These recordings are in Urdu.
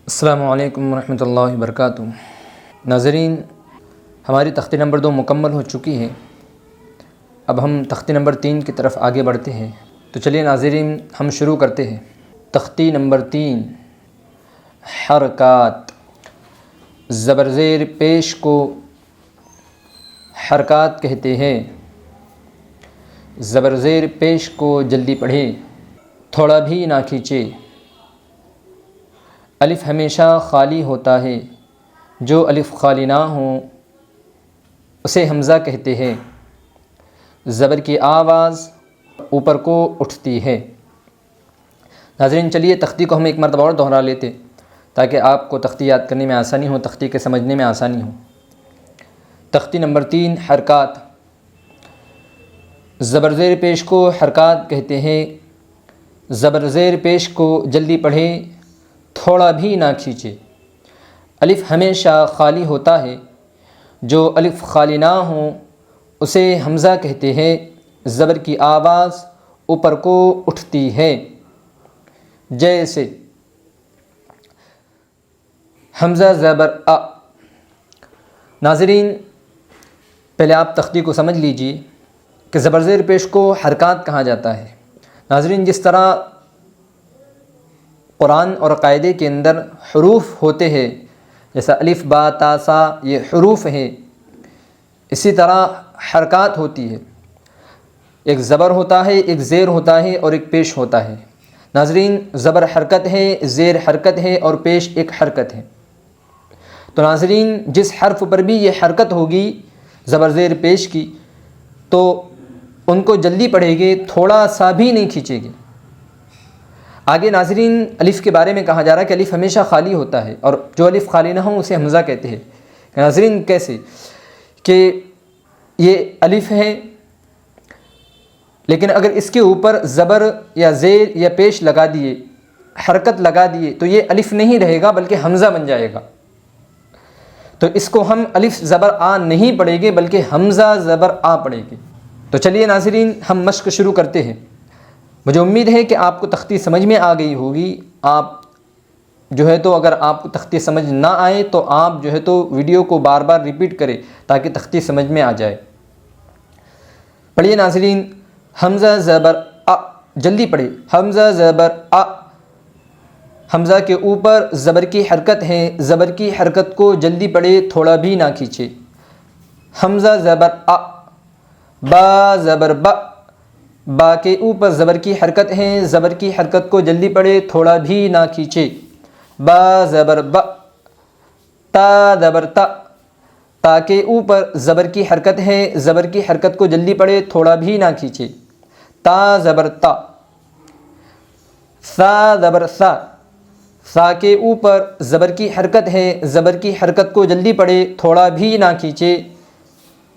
السلام علیکم ورحمۃ اللہ وبرکاتہ۔ ناظرین، ہماری تختی نمبر 2 مکمل ہو چکی ہے۔ اب ہم تختی نمبر 3 کی طرف آگے بڑھتے ہیں۔ تو چلیے ناظرین، ہم شروع کرتے ہیں۔ تختی نمبر 3، حرکات۔ زبر زیر پیش کو حرکات کہتے ہیں۔ زبر زیر پیش کو جلدی پڑھے، تھوڑا بھی نہ کھینچے۔ الف ہمیشہ خالی ہوتا ہے، جو الف خالی نہ ہو اسے حمزہ کہتے ہیں۔ زبر کی آواز اوپر کو اٹھتی ہے۔ ناظرین، چلیے تختی کو ہم ایک مرتبہ اور دہرا لیتے تاکہ آپ کو تختی یاد کرنے میں آسانی ہو، تختی کے سمجھنے میں آسانی ہو۔ تختی نمبر 3، حرکات۔ زبر زیر پیش کو حرکات کہتے ہیں۔ زبر زیر پیش کو جلدی پڑھے، تھوڑا بھی نہ کھینچے۔ الف ہمیشہ خالی ہوتا ہے، جو الف خالی نہ ہو اسے حمزہ کہتے ہیں۔ زبر کی آواز اوپر کو اٹھتی ہے، جیسے حمزہ زبر ا۔ ناظرین، پہلے آپ تختی کو سمجھ لیجئے کہ زبر زیر پیش کو حرکات کہا جاتا ہے۔ ناظرین، جس طرح قرآن اور قاعدے کے اندر حروف ہوتے ہیں، جیسا الف با تا سا، یہ حروف ہیں، اسی طرح حرکات ہوتی ہے۔ ایک زبر ہوتا ہے، ایک زیر ہوتا ہے اور ایک پیش ہوتا ہے۔ ناظرین، زبر حرکت ہے، زیر حرکت ہے اور پیش ایک حرکت ہے۔ تو ناظرین، جس حرف پر بھی یہ حرکت ہوگی زبر زیر پیش کی، تو ان کو جلدی پڑھے گے، تھوڑا سا بھی نہیں کھینچے گے۔ آگے ناظرین، الف کے بارے میں کہا جا رہا ہے کہ الف ہمیشہ خالی ہوتا ہے، اور جو الف خالی نہ ہو اسے حمزہ کہتے ہیں۔ ناظرین، کیسے کہ یہ الف ہے، لیکن اگر اس کے اوپر زبر یا زیر یا پیش لگا دیے، حرکت لگا دیے، تو یہ الف نہیں رہے گا بلکہ حمزہ بن جائے گا۔ تو اس کو ہم الف زبر آ نہیں پڑھیں گے بلکہ حمزہ زبر آ پڑھیں گے۔ تو چلیے ناظرین، ہم مشق شروع کرتے ہیں۔ مجھے امید ہے کہ آپ کو تختی سمجھ میں آ گئی ہوگی۔ آپ تو اگر آپ کو تختی سمجھ نہ آئے تو آپ تو ویڈیو کو بار بار ریپیٹ کریں تاکہ تختی سمجھ میں آ جائے۔ پڑھیے ناظرین، حمزہ زبر ا، جلدی پڑھے۔ حمزہ زبر ا۔ حمزہ کے اوپر زبر کی حرکت ہے، زبر کی حرکت کو جلدی پڑھے، تھوڑا بھی نہ کھینچے۔ حمزہ زبر ا۔ با زبر ب۔ با کے اوپر زبر کی حرکت ہے، زبر کی حرکت کو جلدی پڑھے، تھوڑا بھی نہ کھینچے۔ با زبر ب۔ تا زبر تا۔ تا کے اوپر زبر کی حرکت ہے، زبر کی حرکت کو جلدی پڑھے، تھوڑا بھی نہ کھینچے۔ تا زبر تا۔ سا زبر سا۔ سا کے اوپر زبر کی حرکت ہے، زبر کی حرکت کو جلدی پڑھے، تھوڑا بھی نہ کھینچے،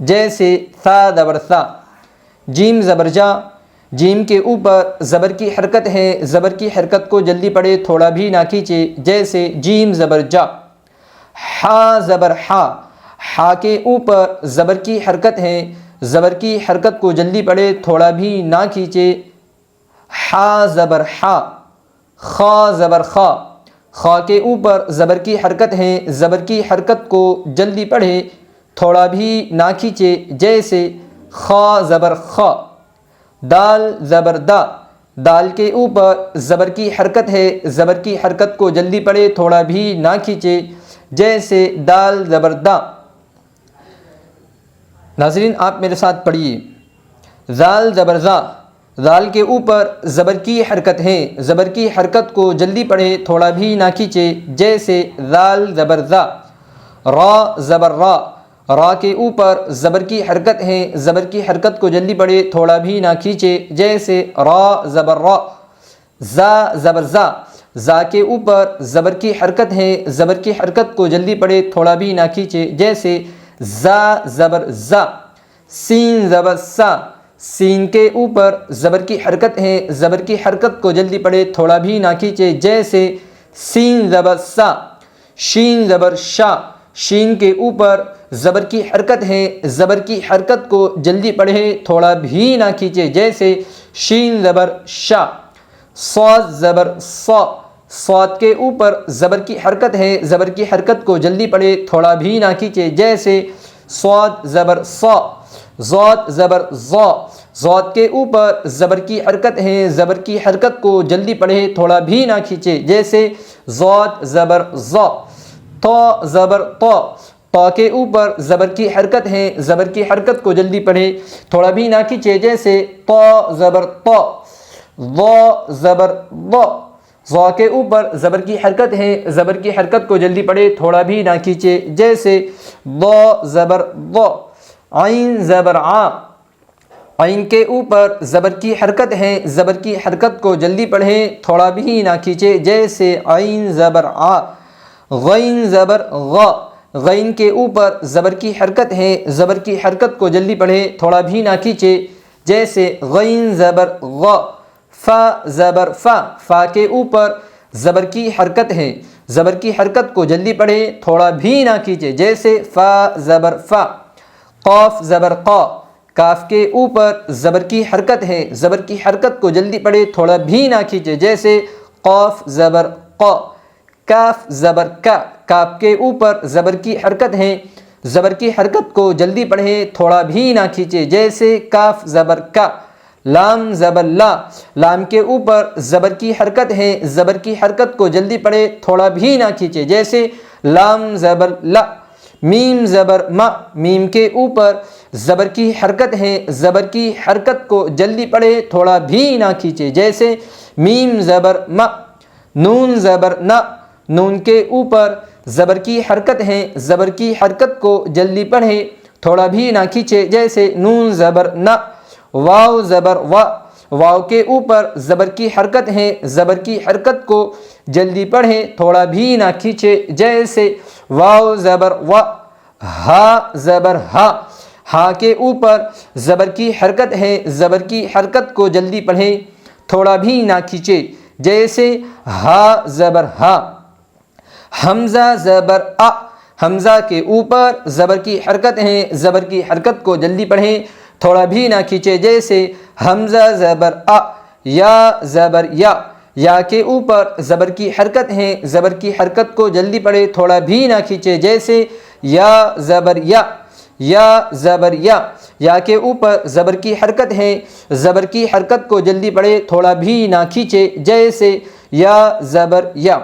جیسے سا زبر سا۔ جیم زبر جا۔ جیم کے اوپر زبر کی حرکت ہے، زبر کی حرکت کو جلدی پڑھے، تھوڑا بھی نہ کھینچے، جیسے جیم زبر جا۔ حا زبر حا۔ حا کے اوپر زبر کی حرکت ہے، زبر کی حرکت کو جلدی پڑھے، تھوڑا بھی نہ کھینچے، حا زبر حا۔ خا زبر خا۔ خا کے اوپر زبر کی حرکت ہے، زبر کی حرکت کو جلدی پڑھے، تھوڑا بھی نہ کھینچے، جیسے خا زبر خا۔ دال زبر دا۔ دال کے اوپر زبر کی حرکت ہے، زبر کی حرکت کو جلدی پڑھے، تھوڑا بھی نہ کھینچے، جیسے دال زبر دا۔ ناظرین، آپ میرے ساتھ پڑھیے۔ زال زبر زا۔ زال کے اوپر زبر کی حرکت ہے، زبر کی حرکت کو جلدی پڑھے، تھوڑا بھی نہ کھینچے، جیسے زال زبر زا۔ را زبر را۔ را کے اوپر زبر کی حرکت ہے، زبر کی حرکت کو جلدی پڑھے، تھوڑا بھی نہ کھینچے، جیسے را زبر را۔ زا زبر زا۔ زا کے اوپر زبر کی حرکت ہے، زبر کی حرکت کو جلدی پڑھے، تھوڑا بھی نہ کھینچے، جیسے زا زبر زا۔ سین زبر سا۔ سین کے اوپر زبر کی حرکت ہے، زبر کی حرکت کو جلدی پڑھے، تھوڑا بھی نہ کھینچے، جیسے سین زبر سا۔ شین زبر شا۔ شین کے اوپر زبر کی حرکت ہے، زبر کی حرکت کو جلدی پڑھے، تھوڑا بھی نہ کھینچے، جیسے شین زبر شا۔ صاد زبر صا۔ صاد کے اوپر زبر کی حرکت ہے، زبر کی حرکت کو جلدی پڑھے، تھوڑا بھی نہ کھینچے، جیسے صاد زبر صا، ضاد زبر ضا، ضاد کے اوپر زبر کی حرکت ہے، زبر کی حرکت کو جلدی پڑھے، تھوڑا بھی نہ کھینچے، جیسے ضاد زبر ضا، طا زبر طا، طا کے اوپر زبر کی حرکت ہے، زبر کی حرکت کو جلدی پڑھے، تھوڑا بھی نہ کھینچے، جیسے طا زبر طا، ضا زبر ضا، ضا کے اوپر زبر کی حرکت ہے، زبر کی حرکت کو جلدی پڑھے، تھوڑا بھی نہ کھینچے، جیسے ضا زبر ضا، عین زبر عا، عین کے اوپر زبر کی حرکت ہے، زبر کی حرکت کو جلدی پڑھے، تھوڑا بھی نہ کھینچے، جیسے عین زبر عا، غین زبر غا، غین کے اوپر زبر کی حرکت ہے، زبر کی حرکت کو جلدی پڑھے، تھوڑا بھی نہ کھینچے، جیسے غین زبر غا، فا زبر فا، فا کے اوپر زبر کی حرکت ہے، زبر کی حرکت کو جلدی پڑھے، تھوڑا بھی نہ کھینچے، جیسے فا زبر فا، قاف زبر قا، کاف کے اوپر زبر کی حرکت ہے، زبر کی حرکت کو جلدی پڑھے، تھوڑا بھی نہ کھینچے، جیسے قاف زبر قا، کاف زبر کا، کاف کے اوپر زبر کی حرکت ہے، زبر کی حرکت کو جلدی پڑھے، تھوڑا بھی نہ کھینچے، جیسے کاف زبر کا، لام زبر لا، لام کے اوپر زبر کی حرکت ہے، زبر کی حرکت کو جلدی پڑھے، تھوڑا بھی نہ کھینچے، جیسے لام زبر لا، میم زبر ما، میم کے اوپر زبر کی حرکت ہے، زبر کی حرکت کو جلدی پڑھے، تھوڑا بھی نہ کھینچے، جیسے میم زبر ما، نون زبر نا، نون کے اوپر زبر کی حرکت ہے، زبر کی حرکت کو جلدی پڑھے، تھوڑا بھی نہ کھینچے، جیسے نون زبر نا، واو زبر وا، واو کے اوپر زبر کی حرکت ہے، زبر کی حرکت کو جلدی پڑھے، تھوڑا بھی نہ کھینچے، جیسے واو زبر وا، ہا زبر ہا، ہا کے اوپر زبر کی حرکت ہے، زبر کی حرکت کو جلدی پڑھے، تھوڑا بھی نہ کھینچے، جیسے ہا زبر ہا، حمزہ زبر ا، حمزہ کے اوپر زبر کی حرکت ہے، زبر کی حرکت کو جلدی پڑھے، تھوڑا بھی نہ کھینچے، جیسے حمزہ زبر ا، یا زبر یا، یا کے اوپر زبر کی حرکت ہے، زبر کی حرکت کو جلدی پڑھے، تھوڑا بھی نہ کھینچے، جیسے یا زبر یا، یا زبر یا، یا کے اوپر زبر کی حرکت ہے، زبر کی حرکت کو جلدی پڑھے، تھوڑا بھی نہ کھینچے، جیسے یا زبر یا۔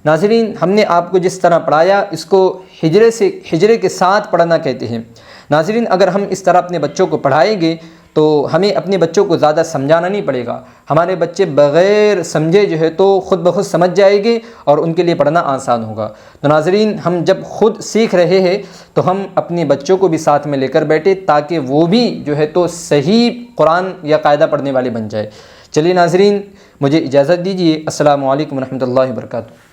ناظرین، ہم نے آپ کو جس طرح پڑھایا اس کو ہجرے کے ساتھ پڑھنا کہتے ہیں۔ ناظرین، اگر ہم اس طرح اپنے بچوں کو پڑھائیں گے تو ہمیں اپنے بچوں کو زیادہ سمجھانا نہیں پڑے گا، ہمارے بچے بغیر سمجھے جو ہے تو خود بخود سمجھ جائیں گے اور ان کے لیے پڑھنا آسان ہوگا۔ تو ناظرین، ہم جب خود سیکھ رہے ہیں تو ہم اپنے بچوں کو بھی ساتھ میں لے کر بیٹھے تاکہ وہ بھی جو ہے تو صحیح قرآن یا قاعدہ پڑھنے والے بن جائے۔ چلیے ناظرین، مجھے اجازت دیجیے۔ السلام علیکم ورحمۃ اللہ وبرکاتہ۔